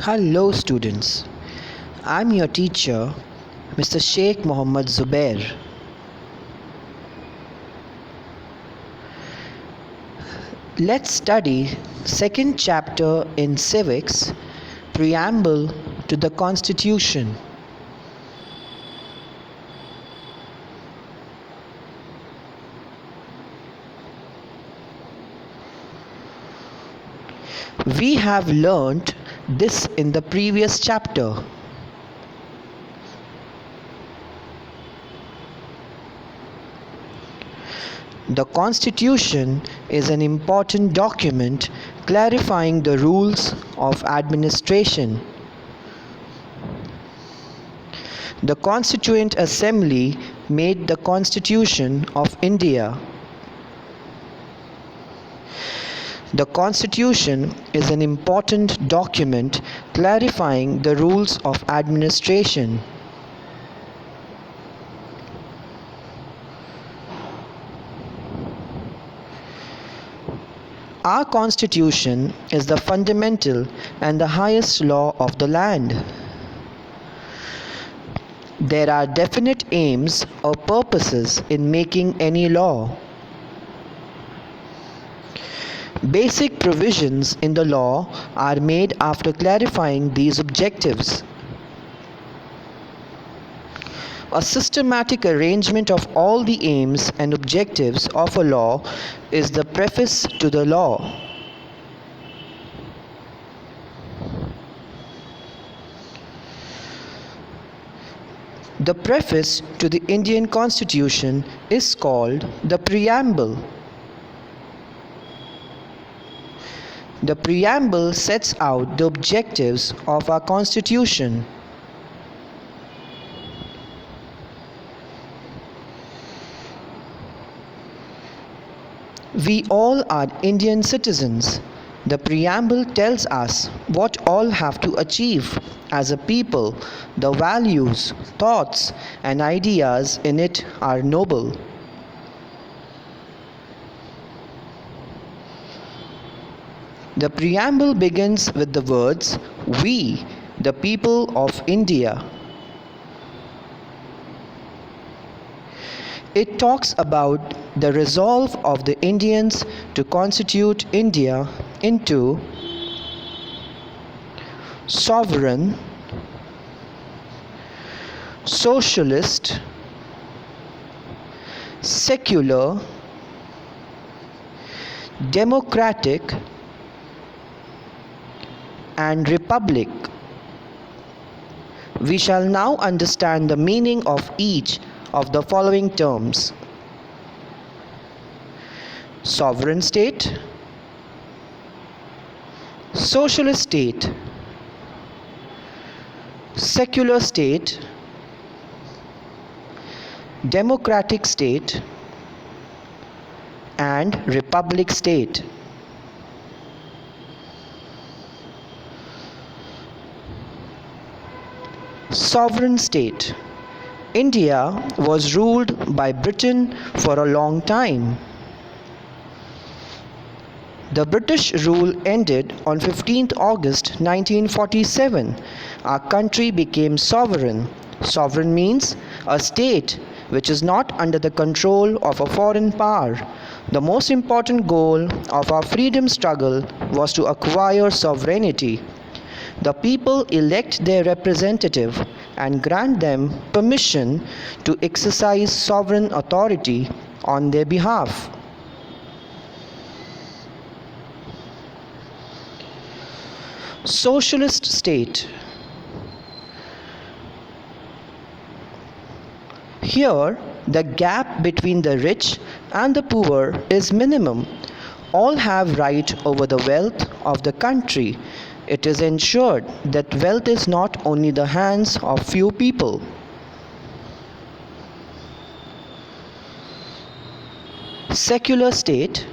Hello students, I'm your teacher Mr.Shaikh.Mohammed.Zubair. Let's study second chapter in Civics, Preamble to the Constitution. We have learnt this in the previous chapter. The Constitution is an important document clarifying the rules of administration. The Constituent Assembly made the Constitution of India. The Constitution is an important document clarifying the rules of administration. Our Constitution is the fundamental and the highest law of the land. There are definite aims or purposes in making any law. Basic provisions in the law are made after clarifying these objectives. A systematic arrangement of all the aims and objectives of a law is the preface to the law. The preface to the Indian Constitution is called the Preamble. The Preamble sets out the objectives of our Constitution. We all are Indian citizens. The Preamble tells us what all have to achieve as a people. The values, thoughts, and ideas in it are noble. The Preamble begins with the words, "We, the people of India." It talks about the resolve of the Indians to constitute India into sovereign, socialist, secular, democratic, and republic. We shall now understand the meaning of each of the following terms: sovereign state, socialist state, secular state, democratic state, and republic state. Sovereign state. India was ruled by Britain for a long time. The British rule ended on 15th August 1947. Our country became sovereign. Sovereign means a state which is not under the control of a foreign power. The most important goal of our freedom struggle was to acquire sovereignty. The people elect their representative and grant them permission to exercise sovereign authority on their behalf. Socialist state. Here, the gap between the rich and the poor is minimum. All have right over the wealth of the country. It is ensured that wealth is not only the hands of few people. Secular state.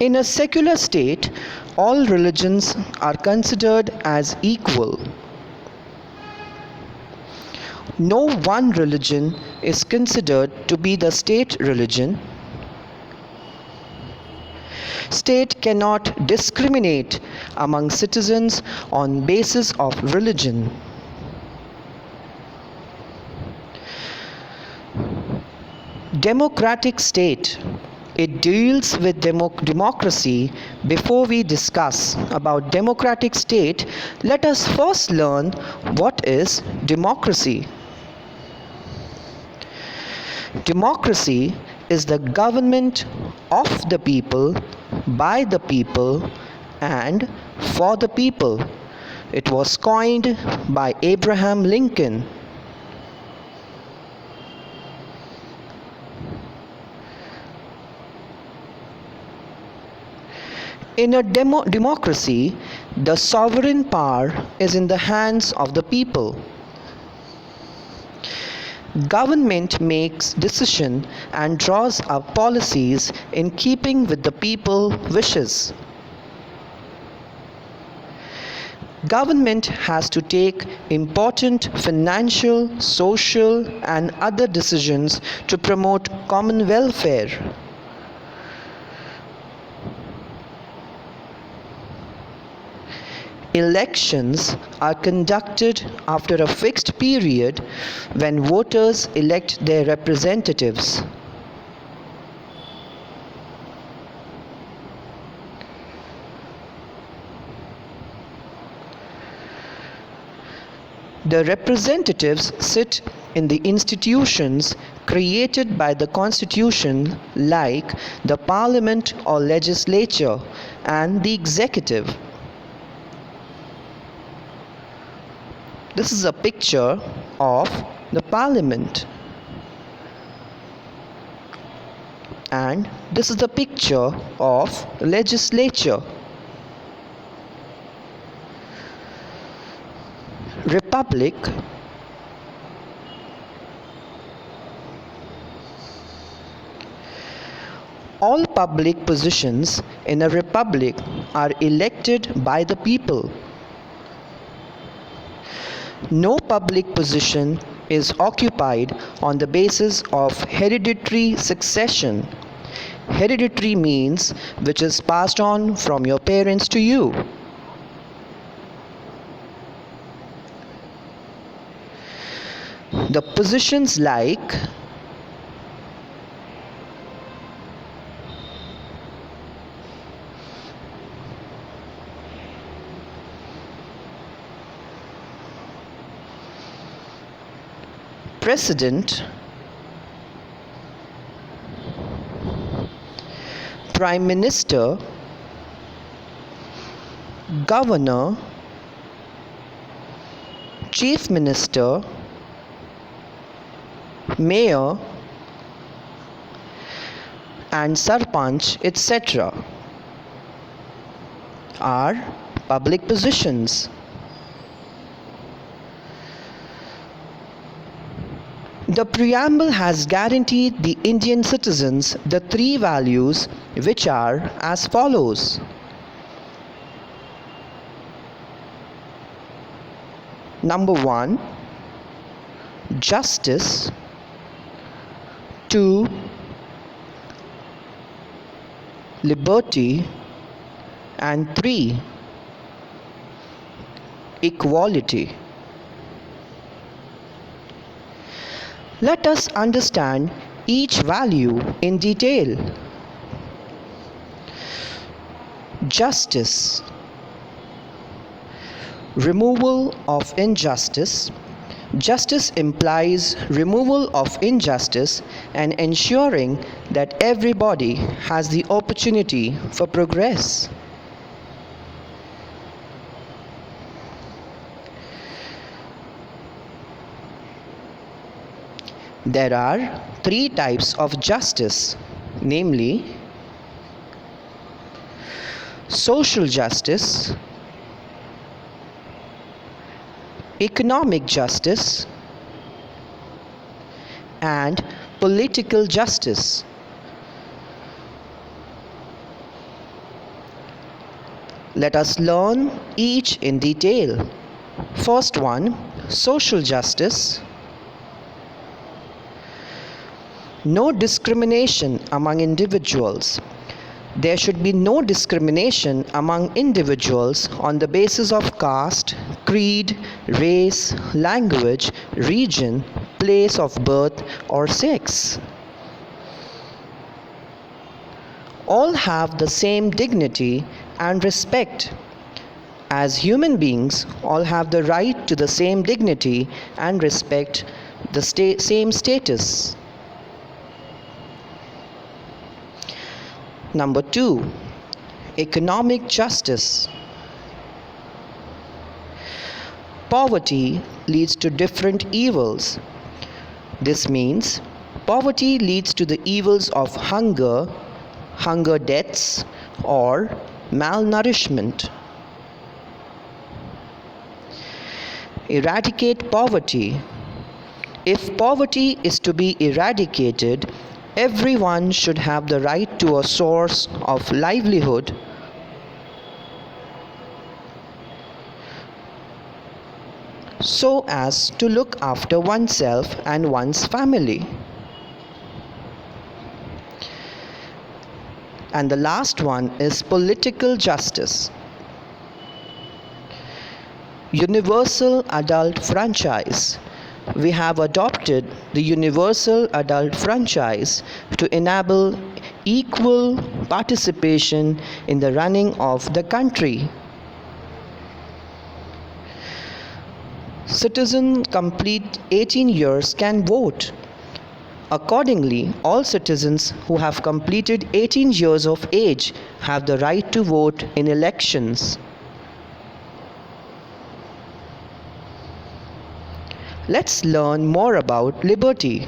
In a secular state, all religions are considered as equal. No one religion is considered to be the state religion. State cannot discriminate among citizens on basis of religion. Democratic state. It deals with democracy. Before we discuss about democratic state, let us first learn what is democracy. Democracy is the government of the people, by the people, and for the people. It was coined by Abraham Lincoln. In a democracy, the sovereign power is in the hands of the people. Government makes decisions and draws up policies in keeping with the people's wishes. Government has to take important financial, social, and other decisions to promote common welfare. Elections are conducted after a fixed period when voters elect their representatives. The representatives sit in the institutions created by the Constitution, like the Parliament or legislature and the executive. This is a picture of the Parliament, and this is the picture of legislature. Republic. All public positions in a republic are elected by the people. No public position is occupied on the basis of hereditary succession. Hereditary means which is passed on from your parents to you. The positions like President, Prime Minister, Governor, Chief Minister, Mayor, and Sarpanch, etc. are public positions. The Preamble has guaranteed the Indian citizens the three values which are as follows. Number 1, justice. 2, liberty. And 3, equality. Let us understand each value in detail. Justice. Removal of injustice. Justice implies removal of injustice and ensuring that everybody has the opportunity for progress. There are three types of justice, namely social justice, economic justice, and political justice. Let us learn each in detail. First one, social justice. No discrimination among individuals. There should be no discrimination among individuals on the basis of caste, creed, race, language, region, place of birth, or sex. All have the same dignity and respect. As human beings, all have the right to the same dignity and respect, the same status. Number 2, economic justice. Poverty leads to different evils. This means poverty leads to the evils of hunger, hunger deaths, or malnourishment. Eradicate poverty. If poverty is to be eradicated, everyone should have the right to a source of livelihood so as to look after oneself and one's family. And the last one is political justice. Universal adult franchise. We have adopted the universal adult franchise to enable equal participation in the running of the country. Citizens complete 18 years can vote. Accordingly, all citizens who have completed 18 years of age have the right to vote in elections. Let's learn more about liberty.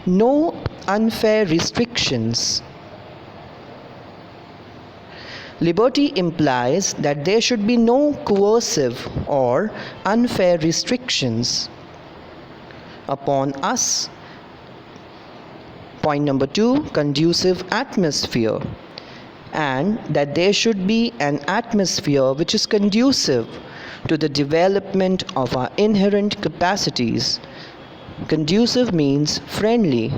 No unfair restrictions. Liberty implies that there should be no coercive or unfair restrictions upon us. Point number 2, conducive atmosphere. And that there should be an atmosphere which is conducive to the development of our inherent capacities. Conducive means friendly.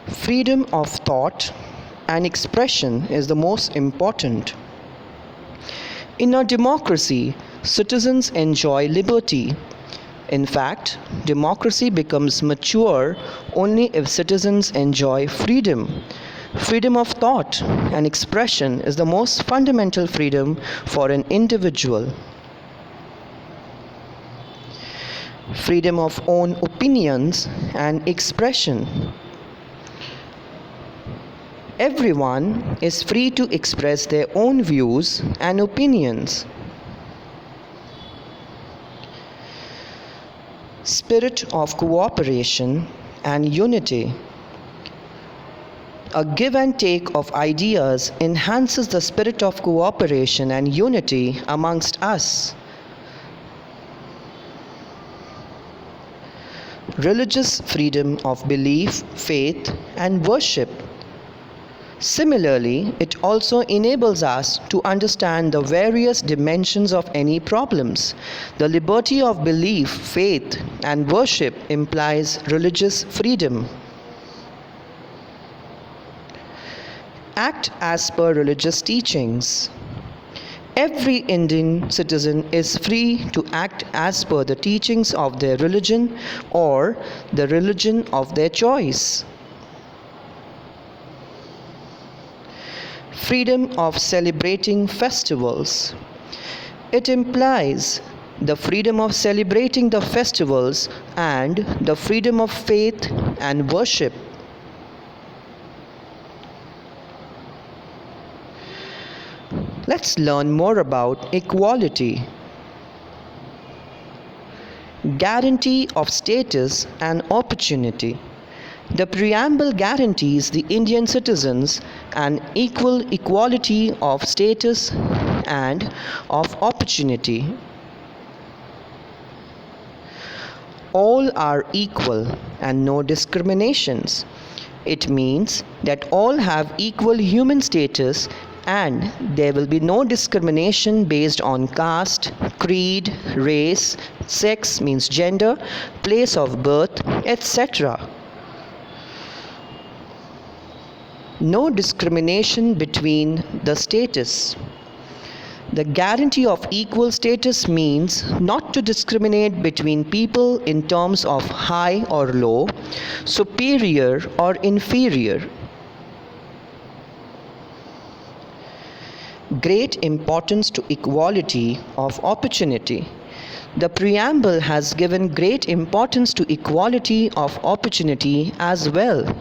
Freedom of thought and expression is the most important. In a democracy, citizens enjoy liberty. In fact, democracy becomes mature only if citizens enjoy freedom. Freedom of thought and expression is the most fundamental freedom for an individual. Freedom of own opinions and expression. Everyone is free to express their own views and opinions. Spirit of cooperation and unity. A give and take of ideas enhances the spirit of cooperation and unity amongst us. Religious freedom of belief, faith, and worship. Similarly, it also enables us to understand the various dimensions of any problems. The liberty of belief, faith, and worship implies religious freedom. Act as per religious teachings. Every Indian citizen is free to act as per the teachings of their religion or the religion of their choice. Freedom of celebrating festivals. It implies the freedom of celebrating the festivals and the freedom of faith and worship. Let's learn more about equality. Guarantee of status and opportunity. The Preamble guarantees the Indian citizens an equal equality of status and of opportunity. All are equal and no discriminations. It means that all have equal human status and there will be no discrimination based on caste, creed, race, sex means gender, place of birth, etc. No discrimination between the status. The guarantee of equal status means not to discriminate between people in terms of high or low, superior or inferior. Great importance to equality of opportunity. The Preamble has given great importance to equality of opportunity as well.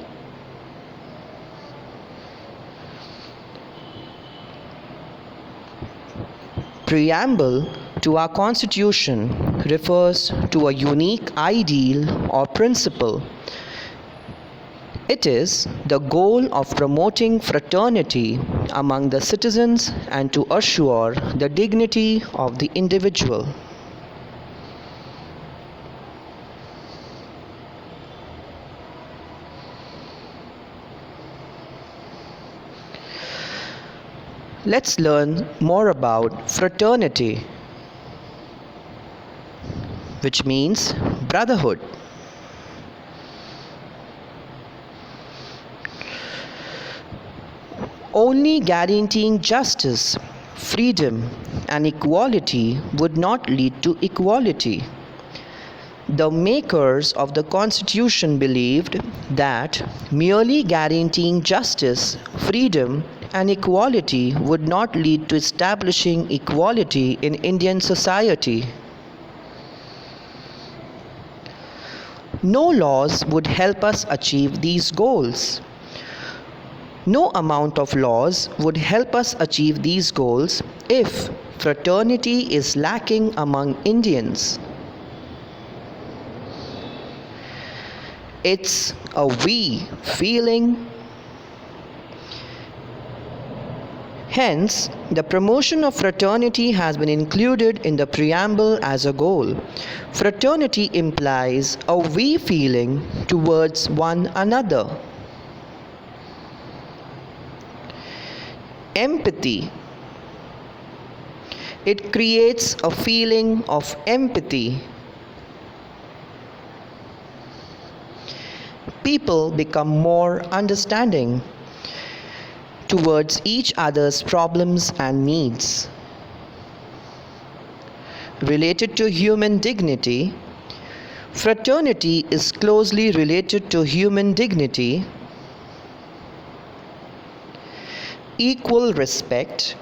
Preamble to our Constitution refers to a unique ideal or principle. It is the goal of promoting fraternity among the citizens and to assure the dignity of the individual. Let's learn more about fraternity, which means brotherhood. Only guaranteeing justice, freedom, and equality would not lead to equality. The makers of the Constitution believed that merely guaranteeing justice, freedom, and equality would not lead to establishing equality in Indian society. No laws would help us achieve these goals. No amount of laws would help us achieve these goals if fraternity is lacking among Indians. It's a we feeling. Hence, the promotion of fraternity has been included in the Preamble as a goal. Fraternity implies a we feeling towards one another. Empathy. It creates a feeling of empathy. People become more understanding towards each other's problems and needs. Related to human dignity, fraternity is closely related to human dignity. Equal respect.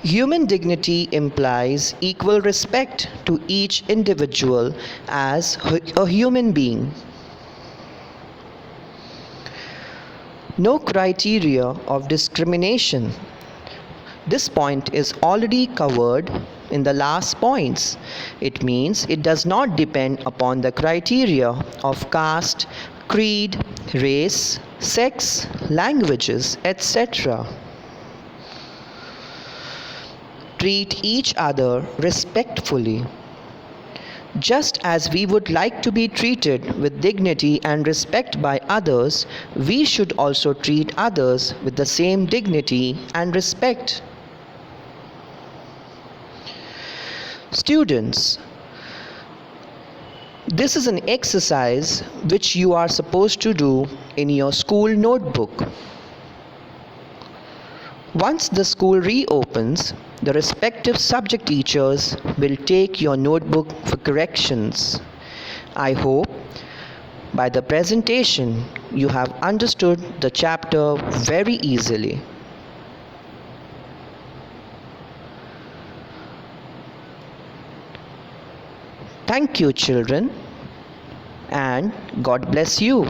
Human dignity implies equal respect to each individual as a human being. No criteria of discrimination. This point is already covered in the last points. It means it does not depend upon the criteria of caste, creed, race, sex, languages, etc. Treat each other respectfully. Just as we would like to be treated with dignity and respect by others, we should also treat others with the same dignity and respect. Students, this is an exercise which you are supposed to do in your school notebook. Once the school reopens, the respective subject teachers will take your notebook for corrections. I hope by the presentation you have understood the chapter very easily. Thank you, children, and God bless you.